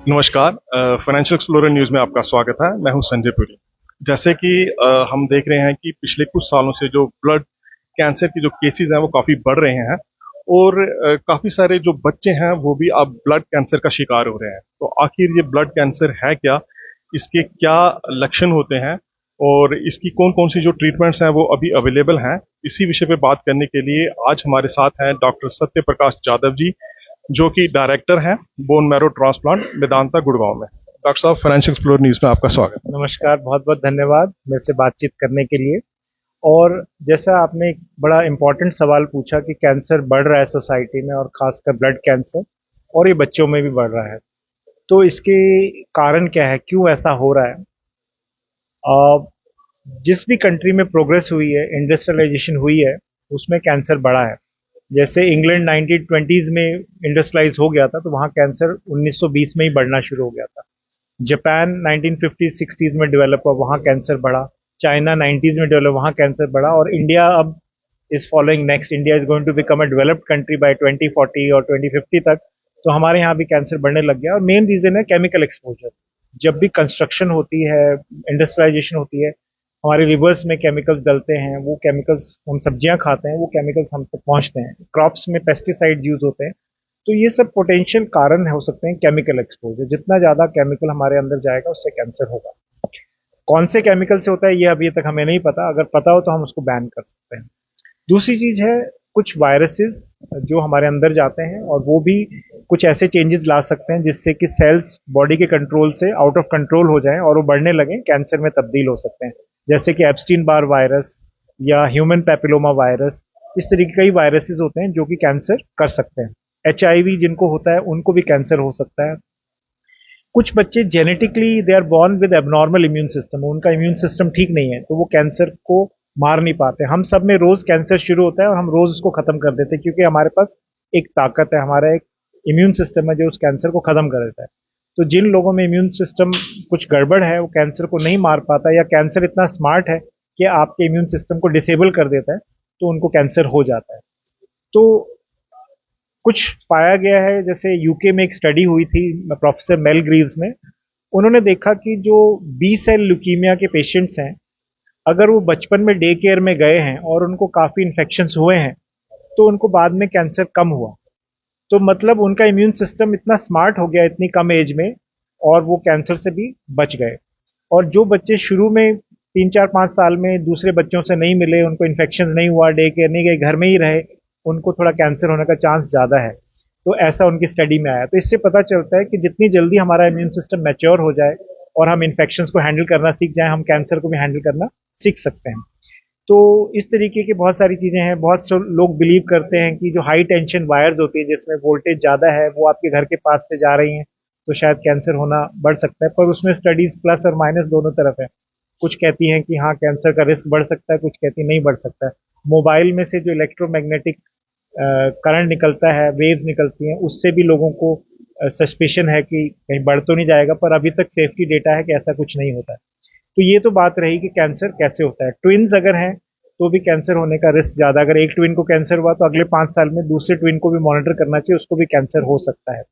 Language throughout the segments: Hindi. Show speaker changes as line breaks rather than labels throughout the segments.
नमस्कार। फाइनेंशियल एक्सप्लोरर न्यूज़ में आपका स्वागत है। मैं हूं संजय पुरी। जैसे कि हम देख रहे हैं कि पिछले कुछ सालों से जो ब्लड कैंसर की जो केसेस हैं वो काफ़ी बढ़ रहे हैं और काफ़ी सारे जो बच्चे हैं वो भी अब ब्लड कैंसर का शिकार हो रहे हैं। तो आखिर ये ब्लड कैंसर है क्या? इसके क्या लक्षण होते हैं और इसकी कौन-कौन सी जो ट्रीटमेंट्स हैं वो अभी अवेलेबल हैं? इसी विषय पे बात करने के लिए आज हमारे साथ हैं डॉक्टर सत्य प्रकाश जाधव जी, जो कि डायरेक्टर हैं bone marrow transplant Medanta Gurgaon में। डॉक्टर साहब, फाइनेंशियल एक्सप्लोरर न्यूज़ में आपका स्वागत है।
नमस्कार, बहुत बहुत धन्यवाद मेरे से बातचीत करने के लिए। और जैसा आपने एक बड़ा इम्पोर्टेंट सवाल पूछा कि कैंसर बढ़ रहा है सोसाइटी में और खासकर ब्लड कैंसर, और ये बच्चों में भी बढ़ रहा है। तो इसके कारण क्या है, क्यों ऐसा हो रहा है? अ, जिस भी कंट्री में प्रोग्रेस हुई है, इंडस्ट्रियलाइजेशन हुई है, उसमें कैंसर बढ़ा है। जैसे इंग्लैंड 1920s में इंडस्ट्रियलाइज हो गया था, तो वहाँ कैंसर 1920 में ही बढ़ना शुरू हो गया था। जापान 1950-60s में डेवलप हुआ, वहाँ कैंसर बढ़ा। चाइना 90s में डेवलप, वहाँ कैंसर बढ़ा। और इंडिया अब is following next. India is going to become a developed country by 2040 और 2050 तक। तो हमारे यहाँ भी कैंसर बढ़ने लग गया, और मेन रीजन है केमिकल एक्सपोजर। जब भी कंस्ट्रक्शन होती है, इंडस्ट्रियलाइजेशन होती है, हमारे रिवर्स में केमिकल्स डलते हैं। वो केमिकल्स, हम सब्जियां खाते हैं, वो केमिकल्स हम तक पहुंचते हैं। क्रॉप्स में पेस्टिसाइड यूज होते हैं। तो ये सब पोटेंशियल कारण हो सकते हैं केमिकल एक्सपोजर। जितना ज्यादा केमिकल हमारे अंदर जाएगा, उससे कैंसर होगा। कौन से केमिकल से होता है ये अभी तक हमें नहीं पता। अगर पता हो तो हम उसको बैन कर सकते हैं। दूसरी चीज है कुछ वायरसेस जो हमारे अंदर जाते हैं, और वो भी कुछ ऐसे चेंजेस ला सकते हैं जिससे कि सेल्स बॉडी के कंट्रोल से आउट ऑफ कंट्रोल हो जाएं और वो बढ़ने लगें, कैंसर में तब्दील हो सकते हैं। जैसे कि एप्स्टीन बार वायरस या ह्यूमन पैपिलोमा वायरस। इस तरह के कई वायरसेस होते हैं जो कि कैंसर कर सकते हैं। HIV जिनको होता है उनको भी कैंसर हो सकता है। कुछ बच्चे genetically they are born with abnormal immune system, उनका इम्यून सिस्टम ठीक नहीं है, तो वो कैंसर को मार नहीं पाते। हम सब में रोज कैंसर शुरू होता है और हम रोज उसको खत्म कर देते हैं, क्योंकि हमारे पास एक ताकत है, हमारा एक इम्यून सिस्टम है जो उस कैंसर को खत्म कर देता है। तो जिन लोगों में इम्यून सिस्टम कुछ गड़बड़ है, वो कैंसर को नहीं मार पाता, या कैंसर इतना स्मार्ट है कि आपके इम्यून सिस्टम को डिसेबल कर देता है, तो उनको कैंसर हो जाता है। तो कुछ पाया गया है, जैसे यूके में एक स्टडी हुई थी प्रोफेसर मेल ग्रीव्स में। उन्होंने देखा कि जो बी सेल ल्यूकीमिया के पेशेंट्स हैं, अगर वो बचपन में डे केयर में गए हैं और उनको काफी इन्फेक्शंस हुए हैं, तो उनको बाद में कैंसर कम हुआ। तो मतलब उनका इम्यून सिस्टम इतना स्मार्ट हो गया इतनी कम एज में, और वो कैंसर से भी बच गए। और जो बच्चे शुरू में 3 4 5 साल में दूसरे बच्चों से नहीं मिले, उनको इन्फेक्शन नहीं हुआ, डे केयर नहीं गए, घर में ही रहे, उनको थोड़ा कैंसर होने का चांस ज्यादा है। तो ऐसा उनकी स्टडी में आया। तो इससे पता चलता है कि जितनी जल्दी हमारा इम्यून सिस्टम मैच्योर हो जाए और हम इन्फेक्शंस को हैंडल करना सीख जाएं, हम कैंसर को भी हैंडल करना सीख सकते हैं। तो इस तरीके की बहुत सारी चीजें हैं। बहुत से लोग बिलीव करते हैं कि जो हाई टेंशन वायर्स होती है, जिसमें वोल्टेज ज्यादा है, वो आपके घर के पास से जा रही हैं, तो शायद कैंसर होना बढ़ सकता है। पर उसमें स्टडीज प्लस और माइनस दोनों तरफ है। कुछ कहती हैं कि हाँ, कैंसर का रिस्क बढ़ सकता है, कुछ कहती नहीं बढ़ सकता है। मोबाइल में से जो इलेक्ट्रोमैग्नेटिक करंट निकलता है, वेव्स निकलती हैं, उससे भी लोगों को सस्पिशन है कि कहीं बढ़ तो नहीं जाएगा। पर अभी तक सेफ्टी डेटा है कि ऐसा कुछ नहीं होता है। तो ये तो बात रही कि कैंसर कैसे होता है। ट्विन्स अगर हैं तो भी कैंसर होने का रिस्क ज्यादा। अगर एक ट्विन को कैंसर हुआ तो अगले 5 साल में दूसरे ट्विन को भी मॉनिटर करना चाहिए, उसको भी कैंसर हो सकता है।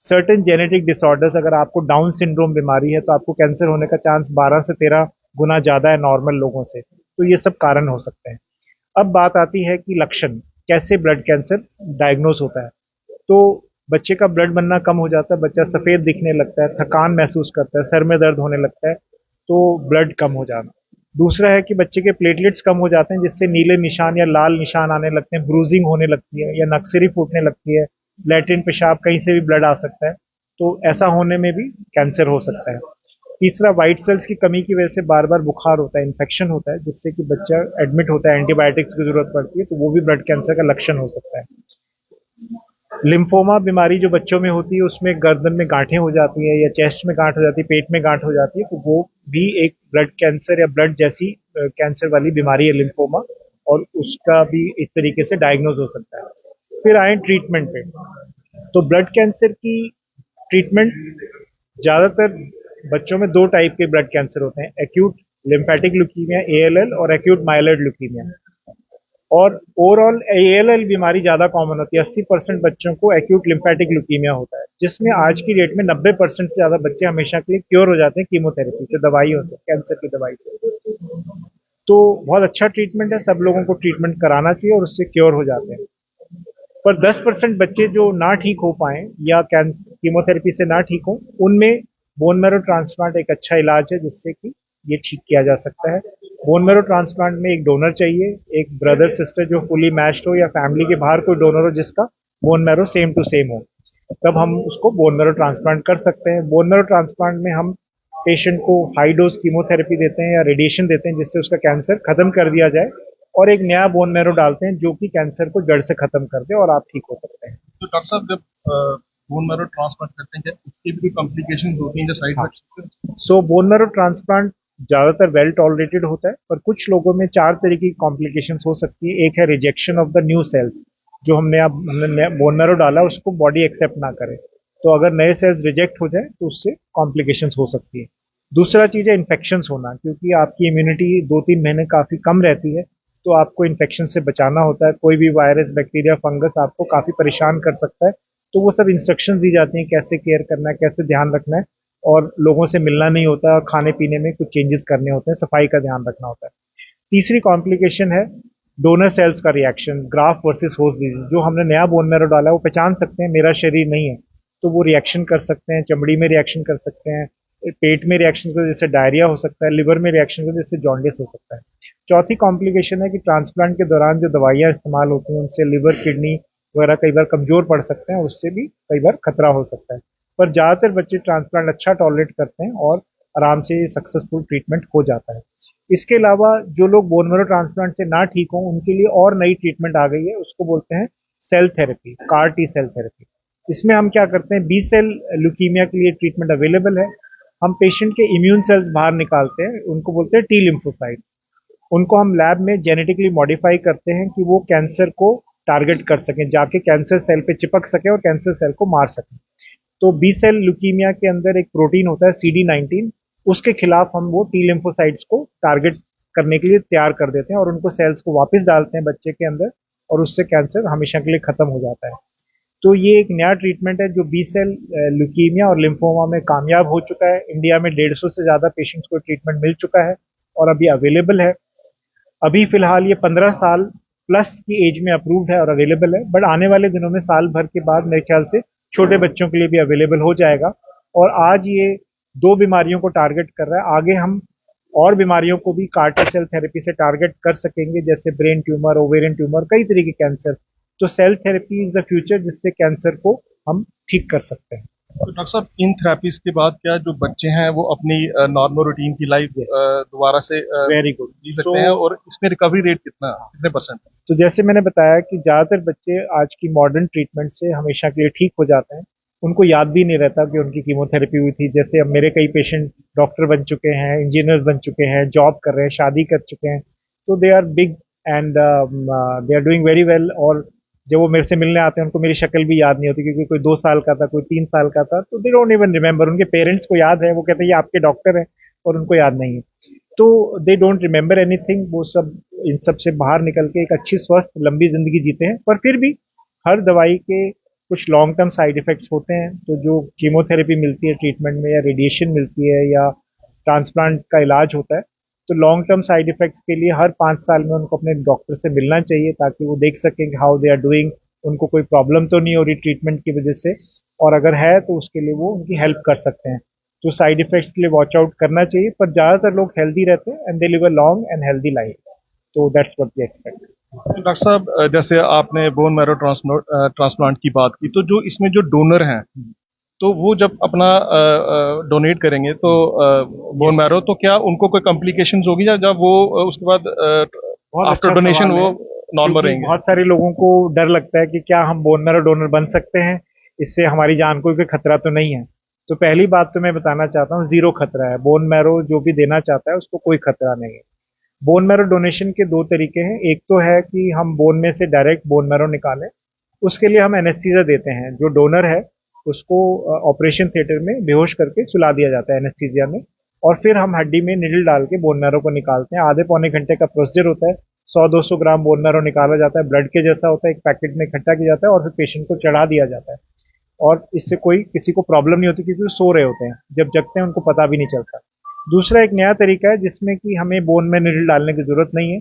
सर्टेन जेनेटिक डिसऑर्डर्स, अगर आपको डाउन सिंड्रोम बीमारी है तो आपको कैंसर होने का चांस 12 से 13 गुना ज्यादा है नॉर्मल लोगों से। तो ये सब कारण हो सकते हैं। अब बात आती है कि लक्षण, कैसे ब्लड कैंसर डायग्नोज होता है। तो बच्चे का ब्लड बनना कम हो जाता है, बच्चा सफेद दिखने लगता है, थकान महसूस करता है, सर में दर्द होने लगता है, तो ब्लड कम हो जाना। दूसरा है कि बच्चे के प्लेटलेट्स कम हो जाते हैं, जिससे नीले निशान या लाल निशान आने लगते हैं, ब्रूजिंग होने लगती है या नक्सरी फूटने लगती है, लैट्रिन पेशाब कहीं से भी ब्लड आ सकता है। तो ऐसा होने में भी कैंसर हो सकता है। तीसरा, व्हाइट सेल्स की कमी की वजह से बार बार बुखार होता है, इन्फेक्शन होता है, जिससे कि बच्चा एडमिट होता है, एंटीबायोटिक्स की जरूरत पड़ती है, तो वो भी ब्लड कैंसर का लक्षण हो सकता है। लिम्फोमा बीमारी जो बच्चों में होती है, उसमें गर्दन में गांठें हो जाती है, या चेस्ट में गांठ हो जाती है, पेट में गांठ हो जाती है, तो वो भी एक ब्लड कैंसर या ब्लड जैसी कैंसर वाली बीमारी है, लिम्फोमा। और उसका भी इस तरीके से डायग्नोज हो सकता है। फिर आए ट्रीटमेंट पे। तो ब्लड कैंसर की ट्रीटमेंट ज्यादातर बच्चों में दो टाइप के ब्लड कैंसर होते हैं: एक्यूट लिम्फेटिक ल्यूकीमिया ALL और एक्यूट माइलॉइड ल्यूकीमिया। और ओवरऑल ALL बीमारी ज़्यादा कॉमन होती है। 80% बच्चों को एक्यूट लिम्फेटिक ल्यूकीमिया होता है, जिसमें आज की डेट में 90% से ज़्यादा बच्चे हमेशा के लिए क्योर हो जाते हैं कीमोथेरेपी से, दवाइयों से, कैंसर की दवाई से। तो बहुत अच्छा ट्रीटमेंट है, सब लोगों को ट्रीटमेंट कराना चाहिए और उससे क्योर हो जाते हैं। पर 10% बच्चे जो ना ठीक हो पाए या कैंसर कीमोथेरेपी से ना ठीक हो, उनमें बोन मैरो ट्रांसप्लांट एक अच्छा इलाज है जिससे कि ये ठीक किया जा सकता है। बोन मैरो ट्रांसप्लांट में एक डोनर चाहिए, एक ब्रदर सिस्टर जो फुली मैच्ड हो या फैमिली के बाहर कोई डोनर हो जिसका bone marrow same to same हो, तब हम उसको बोन मैरो ट्रांसप्लांट कर सकते हैं। बोन मैरो ट्रांसप्लांट में हम पेशेंट को हाई डोज कीमोथेरेपी देते हैं या रेडिएशन देते हैं जिससे उसका कैंसर खत्म कर दिया जाए, और एक नया बोन मैरो डालते हैं जो कि कैंसर को जड़ से खत्म कर दे और आप ठीक हो सकते हैं।
तो डॉक्टर साहब जब बोन मैरो ट्रांसप्लांट करते हैं क्या उसकी भी कोई कॉम्प्लिकेशंस होती हैं, जो साइड
हाँ।
इफेक्ट्स?
सो बोन मैरो ट्रांसप्लांट ज्यादातर वेल टॉलरेटेड होता है, पर कुछ लोगों में 4 तरीके की कॉम्प्लिकेशंस हो सकती है। एक है rejection of the new sales, जो हमने बोन मैरो डाला उसको बॉडी एक्सेप्ट ना करे, तो अगर नए सेल्स रिजेक्ट हो जाए तो उससे कॉम्प्लिकेशंस हो सकती है। दूसरा चीज है इन्फेक्शंस होना, क्योंकि आपकी इम्यूनिटी 2-3 महीने काफी कम रहती है, तो आपको इन्फेक्शन से बचाना होता है। कोई भी वायरस, बैक्टीरिया, फंगस आपको काफी परेशान कर सकता है, तो वो सब इंस्ट्रक्शंस दी जाती हैं कैसे केयर करना है, कैसे ध्यान रखना है, और लोगों से मिलना नहीं होता है और खाने पीने में कुछ चेंजेस करने होते हैं, सफाई का ध्यान रखना होता है। तीसरी कॉम्प्लिकेशन है डोनर सेल्स का reaction, graft versus host disease. जो हमने नया बोन मैरो डाला है वो पहचान सकते हैं मेरा शरीर नहीं है, तो वो रिएक्शन कर सकते हैं, चमड़ी में रिएक्शन कर सकते हैं, पेट में रिएक्शन की वजह से डायरिया हो सकता है, लिवर में रिएक्शन की वजह से जॉन्डिस हो सकता है। चौथी कॉम्प्लिकेशन है कि ट्रांसप्लांट के दौरान जो दवाइयाँ इस्तेमाल होती हैं उनसे लिवर, किडनी वगैरह कई बार कमजोर पड़ सकते हैं, उससे भी कई बार खतरा हो सकता है। पर ज़्यादातर बच्चे ट्रांसप्लांट अच्छा टॉलरेट करते हैं और आराम से सक्सेसफुल ट्रीटमेंट हो जाता है। इसके अलावा जो लोग बोन मैरो ट्रांसप्लांट से ना ठीक हों उनके लिए और नई ट्रीटमेंट आ गई है, उसको बोलते हैं cell therapy, CAR T cell therapy. इसमें हम क्या करते हैं, बी सेल ल्यूकीमिया के लिए ट्रीटमेंट अवेलेबल है। हम पेशेंट के इम्यून सेल्स बाहर निकालते हैं, उनको बोलते हैं टी लिम्फोसाइट्स। उनको हम लैब में जेनेटिकली मॉडिफाई करते हैं कि वो कैंसर को टारगेट कर सकें, जाके कैंसर सेल पे चिपक सके और कैंसर सेल को मार सकें। तो बी सेल ल्यूकीमिया के अंदर एक प्रोटीन होता है CD19, उसके खिलाफ हम वो टी लिम्फोसाइट्स को टारगेट करने के लिए तैयार कर देते हैं और उनको सेल्स को वापस डालते हैं बच्चे के अंदर, और उससे कैंसर हमेशा के लिए खत्म हो जाता है। तो ये एक नया ट्रीटमेंट है जो बी सेल ल्यूकीमिया और लिम्फोमा में कामयाब हो चुका है। इंडिया में 150 से ज़्यादा पेशेंट्स को ट्रीटमेंट मिल चुका है और अभी अवेलेबल है। अभी फिलहाल ये 15 साल प्लस की एज में अप्रूव्ड है और अवेलेबल है, बट आने वाले दिनों में साल भर के बाद मेरे ख्याल से छोटे बच्चों के लिए भी अवेलेबल हो जाएगा। और आज ये 2 बीमारियों को टारगेट कर रहा है, आगे हम और बीमारियों को भी कार टी सेल थेरेपी से टारगेट कर सकेंगे, जैसे ब्रेन ट्यूमर, ओवेरियन ट्यूमर, कई तरह के कैंसर। तो cell therapy is the future, जिससे कैंसर को हम ठीक कर सकते हैं।
तो डॉक्टर साहब इन थेरेपीज के बाद क्या जो बच्चे हैं वो अपनी नॉर्मल रूटीन की लाइफ
Yes.
दोबारा से
वेरी गुड।
जी सकते हैं, और इसमें रिकवरी रेट कितने परसेंट है?
तो जैसे मैंने बताया कि ज़्यादातर बच्चे आज की मॉडर्न ट्रीटमेंट से हमेशा के लिए ठीक हो जाते हैं, उनको याद भी नहीं रहता कि उनकी कीमोथेरेपी हुई थी। जैसे अब मेरे कई पेशेंट डॉक्टर बन चुके हैं, इंजीनियर्स बन चुके हैं, जॉब कर रहे हैं, शादी कर चुके हैं, तो they are big and they are doing very well. और जब वो मेरे से मिलने आते हैं उनको मेरी शक्ल भी याद नहीं होती, क्योंकि कोई 2 साल का था, कोई 3 साल का था, तो दे डोंट इवन रिमेंबर। उनके पेरेंट्स को याद है, वो कहते हैं ये आपके डॉक्टर हैं, और उनको याद नहीं है। तो दे डोंट रिमेंबर एनीथिंग। वो सब इन सब से बाहर निकल के एक अच्छी स्वस्थ लंबी जिंदगी जीते हैं। पर फिर भी हर दवाई के कुछ लॉन्ग टर्म साइड इफेक्ट्स होते हैं, तो जो कीमोथेरेपी मिलती है ट्रीटमेंट में, या रेडिएशन मिलती है, या ट्रांसप्लांट का इलाज होता है, तो लॉन्ग टर्म साइड इफेक्ट्स के लिए हर 5 साल में उनको अपने डॉक्टर से मिलना चाहिए, ताकि वो देख सकें कि हाउ दे आर डूइंग, उनको कोई प्रॉब्लम तो नहीं हो रही ट्रीटमेंट की वजह से, और अगर है तो उसके लिए वो उनकी हेल्प कर सकते हैं। तो साइड इफेक्ट्स के लिए वॉच आउट करना चाहिए, पर ज़्यादातर लोग हेल्दी रहते हैं and they live a long and healthy life. तो दैट्स व्हाट वी एक्सपेक्ट।
तो डॉक्टर साहब जैसे आपने बोन मैरो ट्रांसप्लांट की बात की, तो जो इसमें जो डोनर हैं तो वो जब अपना डोनेट करेंगे तो बोन मैरो, तो क्या उनको कोई कॉम्प्लिकेशंस होगी, या जब वो उसके बाद
बहुत
आफ्टर
अच्छा
डोनेशन
सवाल
वो
है,
नॉर्मल
क्योंकि
रहेंगे?
बहुत सारे लोगों को डर लगता है कि क्या हम बोन मैरो डोनर बन सकते हैं, इससे हमारी जान को कोई खतरा तो नहीं है। तो पहली बात तो मैं बताना चाहता हूँ, जीरो खतरा है। बोन मैरो जो भी देना चाहता है उसको कोई खतरा नहीं है। बोन मैरो डोनेशन के 2 तरीके हैं। एक तो है कि हम बोन में से डायरेक्ट बोन मैरो निकालें, उसके लिए हम एनेस्थीसिया देते हैं। जो डोनर है उसको ऑपरेशन थिएटर में बेहोश करके सुला दिया जाता है एनेस्थीसिया में, और फिर हम हड्डी में निडल डाल के बोन मैरो को निकालते हैं। आधे पौने घंटे का प्रोसीजर होता है। 100-200 ग्राम बोन मैरो निकाला जाता है, ब्लड के जैसा होता है, एक पैकेट में इकट्ठा किया जाता है और फिर पेशेंट को चढ़ा दिया जाता है। और इससे कोई किसी को प्रॉब्लम नहीं होती क्योंकि वो सो रहे होते हैं, जब जगते हैं उनको पता भी नहीं चलता। दूसरा एक नया तरीका है जिसमें कि हमें बोन में निडल डालने की जरूरत नहीं है।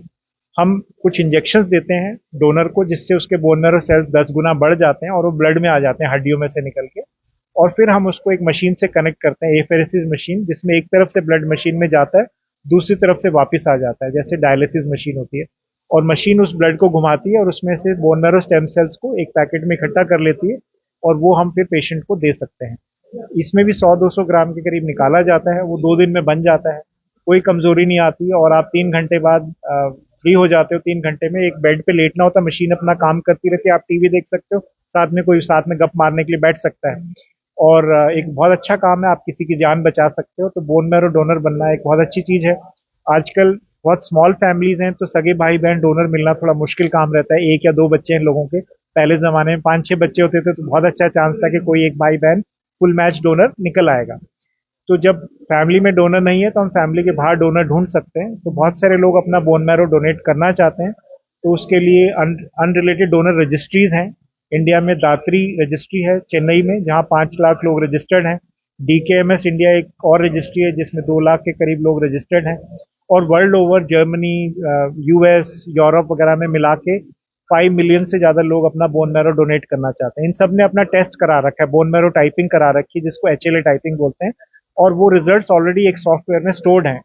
हम कुछ इंजेक्शंस देते हैं डोनर को, जिससे उसके बोन मैरो सेल्स 10 गुना बढ़ जाते हैं और वो ब्लड में आ जाते हैं हड्डियों में से निकल के। और फिर हम उसको एक मशीन से कनेक्ट करते हैं, एफेरेसिस मशीन, जिसमें एक तरफ से ब्लड मशीन में जाता है, दूसरी तरफ से वापस आ जाता है, जैसे डायलिसिस मशीन होती है। और मशीन उस ब्लड को घुमाती है और उसमें से बोन मैरो स्टेम सेल्स को एक पैकेट में इकट्ठा कर लेती है और वो हम फिर पेशेंट को दे सकते हैं। इसमें भी 100-200 ग्राम के करीब निकाला जाता है, वो 2 दिन में बन जाता है, कोई कमजोरी नहीं आती है और आप 3 घंटे बाद फ्री हो जाते हो। 3 घंटे में एक बेड पे लेटना होता है, मशीन अपना काम करती रहती है, आप टीवी देख सकते हो, साथ में कोई साथ में गप मारने के लिए बैठ सकता है। और एक बहुत अच्छा काम है, आप किसी की जान बचा सकते हो। तो बोन मैरो डोनर बनना एक बहुत अच्छी चीज है। आजकल बहुत स्मॉल फैमिलीज हैं तो सगे भाई बहन डोनर मिलना थोड़ा मुश्किल काम रहता है, 1 या 2 बच्चे हैं लोगों के। पहले जमाने में 5-6 बच्चे होते थे तो बहुत अच्छा चांस था कि कोई एक भाई बहन फुल मैच डोनर निकल आएगा। तो जब फैमिली में डोनर नहीं है तो हम फैमिली के बाहर डोनर ढूंढ सकते हैं। तो बहुत सारे लोग अपना बोन मैरो डोनेट करना चाहते हैं, तो उसके लिए अनरिलेटेड डोनर रजिस्ट्रीज हैं। इंडिया में दात्री रजिस्ट्री है चेन्नई में, जहां 5 लाख लोग रजिस्टर्ड हैं। डीकेएमएस इंडिया एक और रजिस्ट्री है जिसमें 2 लाख के करीब लोग रजिस्टर्ड हैं। और world over Germany, US, Europe वगैरह में मिला के 5 मिलियन से ज्यादा लोग अपना बोन मैरो डोनेट करना चाहते हैं। इन सब ने अपना टेस्ट करा रखा है, बोन मैरो टाइपिंग करा रखी है, जिसको एचएलए टाइपिंग बोलते हैं। और वो रिजल्ट्स ऑलरेडी एक सॉफ्टवेयर में स्टोर्ड हैं।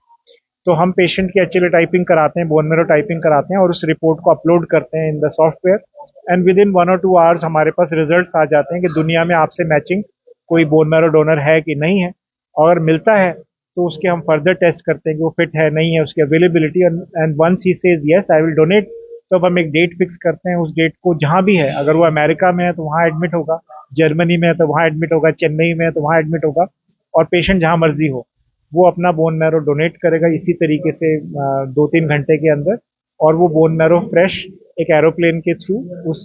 तो हम पेशेंट की एचएलए टाइपिंग कराते हैं, बोन मैरो टाइपिंग कराते हैं और उस रिपोर्ट को अपलोड करते हैं in the software. And with in 1 और 2 आवर्स हमारे पास रिजल्ट्स आ जाते हैं कि दुनिया में आपसे मैचिंग कोई बोन मैरो डोनर है कि नहीं है। अगर मिलता है तो उसके हम फर्दर टेस्ट करते हैं कि वो फिट है नहीं है, उसकी availability. And once he says yes I will donate, तो अब हम एक डेट फिक्स करते हैं। उस डेट को जहां भी है, अगर वो अमेरिका में है तो वहां एडमिट होगा, जर्मनी में है तो वहां एडमिट होगा, चेन्नई में है तो वहां एडमिट होगा। और पेशेंट जहां मर्जी हो वो अपना बोन मैरो डोनेट करेगा इसी तरीके से 2-3 घंटे के अंदर। और वो बोन मैरो फ्रेश एक एरोप्लेन के थ्रू उस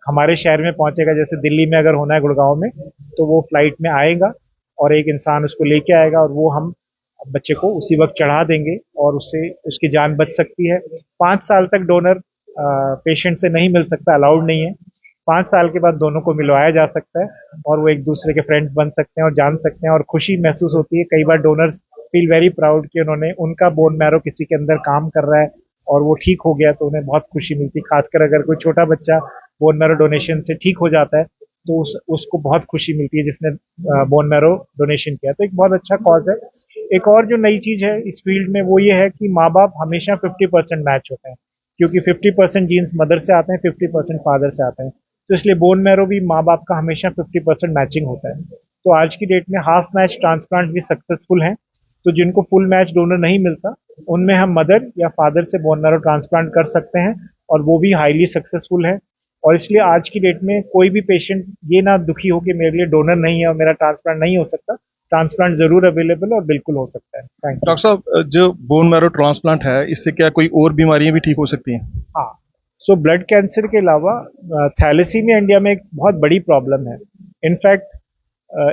हमारे शहर में पहुंचेगा। जैसे दिल्ली में अगर होना है, गुड़गांव में, तो वो फ्लाइट में आएगा और एक इंसान उसको लेके आएगा और वो हम बच्चे को उसी वक्त चढ़ा देंगे और उससे उसकी जान बच सकती है। 5 साल तक डोनर पेशेंट से नहीं मिल सकता, अलाउड नहीं है। 5 साल के बाद दोनों को मिलवाया जा सकता है और वो एक दूसरे के फ्रेंड्स बन सकते हैं और जान सकते हैं और खुशी महसूस होती है। कई बार डोनर्स फील वेरी प्राउड कि उन्होंने उनका बोन मैरो किसी के अंदर काम कर रहा है और वो ठीक हो गया, तो उन्हें बहुत खुशी मिलती है। खासकर अगर कोई छोटा बच्चा बोन मैरो डोनेशन से ठीक हो जाता है तो उसको बहुत खुशी मिलती है जिसने बोन मैरो डोनेशन किया। तो एक बहुत अच्छा कॉज है। एक और जो नई चीज है इस फील्ड में वो ये है कि माँ बाप हमेशा 50% मैच होते हैं, क्योंकि 50% जीन्स मदर से आते हैं, 50% फादर से आते हैं। तो इसलिए बोन मैरो भी माँ बाप का हमेशा 50% मैचिंग होता है। तो आज की डेट में हाफ मैच ट्रांसप्लांट भी सक्सेसफुल हैं। तो जिनको फुल मैच डोनर नहीं मिलता उनमें हम मदर या फादर से बोन मैरो ट्रांसप्लांट कर सकते हैं और वो भी हाईली सक्सेसफुल है। और इसलिए आज की डेट में कोई भी पेशेंट ये ना दुखी हो कि मेरे लिए डोनर नहीं है और मेरा ट्रांसप्लांट नहीं हो सकता। ट्रांसप्लांट जरूर अवेलेबल और बिल्कुल हो सकता है। Thank you.
डॉक्टर साहब, जो बोन मैरो ट्रांसप्लांट है, इससे क्या कोई और बीमारियां भी ठीक हो सकती हैं?
हाँ, सो ब्लड कैंसर के अलावा थैलेसीमिया इंडिया में एक बहुत बड़ी प्रॉब्लम है। इनफैक्ट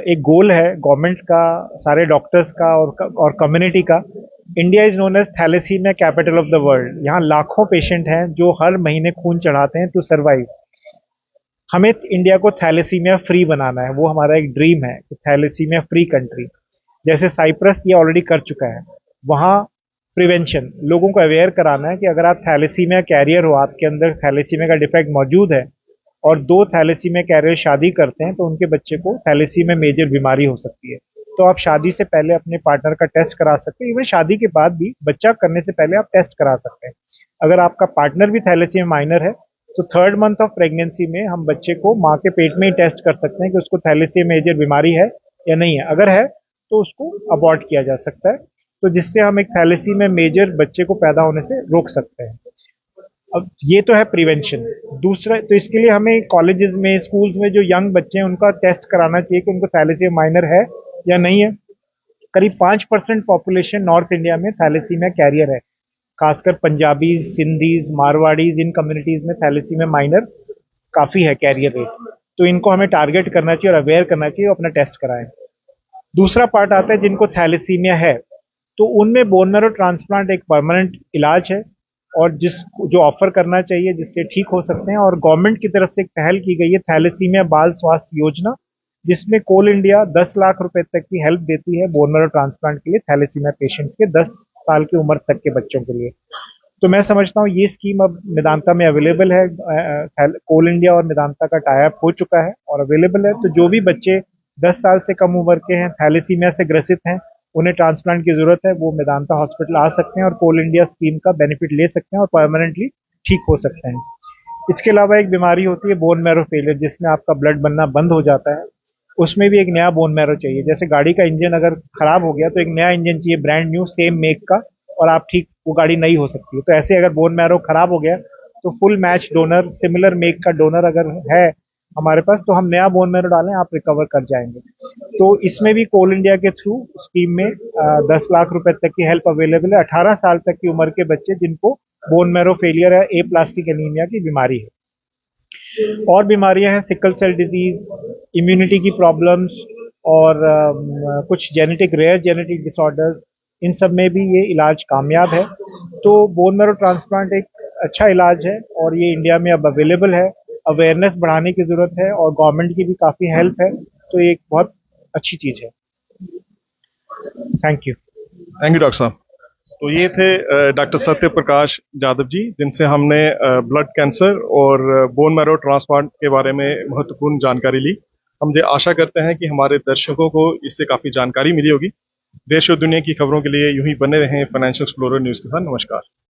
एक गोल है गवर्नमेंट का, सारे डॉक्टर्स का और कम्युनिटी का। India is known as thalassemia capital of the world. यहाँ लाखों पेशेंट हैं जो हर महीने खून चढ़ाते हैं टू सर्वाइव। हमें इंडिया को थैलेसीमिया फ्री बनाना है, वो हमारा एक ड्रीम है कि थैलेसीमिया फ्री कंट्री। जैसे साइप्रस ये ऑलरेडी कर चुका है। वहाँ प्रिवेंशन, लोगों को अवेयर कराना है कि अगर आप थैलेसीमिया कैरियर हो, आपके अंदर थैलेसीमिया का डिफेक्ट मौजूद है और 2 थैलेसीमिया कैरियर शादी करते हैं तो उनके बच्चे को थैलेसीमिया मेजर बीमारी हो सकती है। तो आप शादी से पहले अपने पार्टनर का टेस्ट करा सकते हैं। इवन शादी के बाद भी बच्चा करने से पहले आप टेस्ट करा सकते हैं। अगर आपका पार्टनर भी थैलेसीमिया माइनर है तो 3rd मंथ ऑफ प्रेगनेंसी में हम बच्चे को माँ के पेट में ही टेस्ट कर सकते हैं कि उसको थैलेसीमिया मेजर बीमारी है या नहीं है। अगर है तो उसको अबॉर्ट किया जा सकता है, तो जिससे हम एक थैलेसीमिया मेजर बच्चे को पैदा होने से रोक सकते हैं। अब ये तो है प्रिवेंशन। दूसरा, तो इसके लिए हमें कॉलेजेस में, स्कूल्स में जो यंग बच्चे हैं उनका टेस्ट कराना चाहिए कि उनको थैलेसीमिया माइनर है या नहीं है। करीब 5% पॉपुलेशन नॉर्थ इंडिया में थैलेसीमिया कैरियर है, खासकर पंजाबी, सिंधीज, मारवाड़ीज, इन कम्युनिटीज में थैलेसीमिया माइनर काफी है कैरियर रेट। तो इनको हमें टारगेट करना चाहिए और अवेयर करना चाहिए, अपना टेस्ट कराएं। दूसरा पार्ट आता है जिनको थैलेसीमिया है, तो उनमें बोन मैरो ट्रांसप्लांट एक परमानेंट इलाज है। और जो ऑफर करना चाहिए जिससे ठीक हो सकते हैं। और गवर्नमेंट की तरफ से एक पहल की गई है थैलेसीमिया बाल स्वास्थ्य योजना, जिसमें कोल इंडिया 10 लाख रुपए तक की हेल्प देती है बोन मैरो ट्रांसप्लांट के लिए थैलेसीमिया पेशेंट्स के 10 साल की उम्र तक के बच्चों के लिए। तो मैं समझता हूँ ये स्कीम अब मेदांता में अवेलेबल है। कोल इंडिया और मेदांता का टाई अप हो चुका है और अवेलेबल है। तो जो भी बच्चे 10 साल से कम उम्र के हैं, थैलेसीमिया से ग्रसित हैं, उन्हें ट्रांसप्लांट की जरूरत है, वो मेदांता हॉस्पिटल आ सकते हैं और कोल इंडिया स्कीम का बेनिफिट ले सकते हैं और परमानेंटली ठीक हो सकते हैं। इसके अलावा एक बीमारी होती है बोन मैरो फेलियर, जिसमें आपका ब्लड बनना बंद हो जाता है। उसमें भी एक नया बोन मैरो चाहिए। जैसे गाड़ी का इंजन अगर खराब हो गया तो एक नया इंजन चाहिए, ब्रांड न्यू सेम मेक का, और आप ठीक वो गाड़ी नहीं हो सकती है। तो ऐसे अगर बोन मैरो खराब हो गया तो full match donor similar make का डोनर अगर है हमारे पास तो हम नया बोन मैरो डालें, आप रिकवर कर जाएंगे। तो इसमें भी कोल इंडिया के थ्रू स्कीम में 10 लाख रुपए तक की हेल्प अवेलेबल है 18 साल तक की उम्र के बच्चे जिनको बोन मैरो फेलियर है, ए प्लास्टिक एनीमिया की बीमारी है। और बीमारियां हैं सिकल सेल डिजीज, इम्यूनिटी की प्रॉब्लम्स और कुछ जेनेटिक रेयर जेनेटिक डिसऑर्डर्स, इन सब में भी ये इलाज कामयाब है। तो बोन मैरो ट्रांसप्लांट एक अच्छा इलाज है और ये इंडिया में अब अवेलेबल है। अवेयरनेस बढ़ाने की जरूरत है और गवर्नमेंट की भी काफ़ी हेल्प है। तो ये एक बहुत अच्छी चीज़ है। Thank you.
Thank you doctor साहब। तो ये थे डॉक्टर सत्य प्रकाश यादव जी, जिनसे हमने ब्लड कैंसर और बोन मैरो ट्रांसप्लांट के बारे में महत्वपूर्ण जानकारी ली। हम ये आशा करते हैं कि हमारे दर्शकों को इससे काफ़ी जानकारी मिली होगी। देश और दुनिया की खबरों के लिए यूं ही बने रहें फाइनेंशियल एक्सप्लोरर न्यूज़ के साथ। नमस्कार।